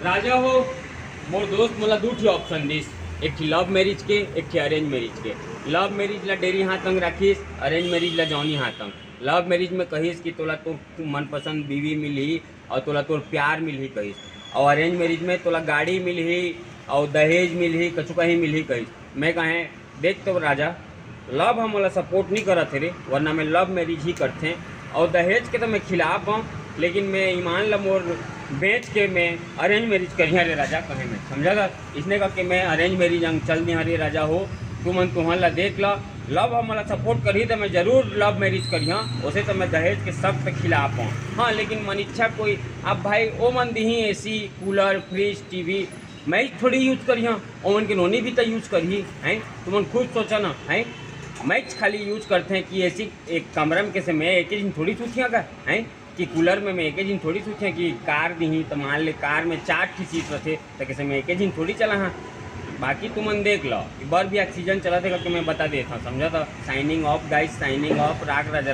राजा हो मोर दोस्त मोला दू ठी ऑप्शन दिस, एक ठी लव मैरिज के, एक ठी अरेंज मैरिज के। लव मैरिज ला डेरी हाथ तंग राखिस, अरेंज मैरिज ला जौनी हाथ तंग। लव मैरिज में कहिस कि तोला तो मनपसंद बीवी मिलही और तोला तोर प्यार मिलही कहिस, और अरेंज मैरिज में तोला गाड़ी मिलही और दहेज मिलही, कछु कहीं मिलही कहिस। मैं कहें देख तो राजा, लव हम वाला सपोर्ट नहीं करत थे रे, वरना मैं लव मैरिज ही करते। और दहेज के तो मैं खिलाफ हूँ, लेकिन मैं ईमान ला मोर बेच के मैं अरेंज मैरिज करिया रे राजा। कहे मैं समझा था इसने कहा कि मैं अरेंज मैरिज अंग चल दिया रे राजा हो। तुमन तुम्हारा ला देख ला, लव हम वाला सपोर्ट करी तो मैं जरूर लव मैरिज करिया, उसे तो मैं दहेज के सख्त खिलाफ हूँ। हाँ लेकिन मन इच्छा कोई अब भाई ओ मन दी एसी कूलर फ्रिज टीवी मैं थोड़ी यूज करिया, ओमन के नोनी भी तो यूज करी हैं। तुमन खुद सोचा ना है, मैं खाली यूज करते हैं कि ऐसी एक कमरे में कैसे मैं एक ही दिन थोड़ी सूचियाँ का हैं, कि कूलर में मैं एक ही दिन थोड़ी सूचियाँ कि कार दी तो मान ले कार में 4 ठी सीट रहे तो कैसे मैं एक ही दिन थोड़ी चला हाँ। बाकी तुमन देख लो, एक बार भी ऑक्सीजन चला थे करके मैं बता देता हूँ, समझा था। Signing off guys, signing off. राग राजा।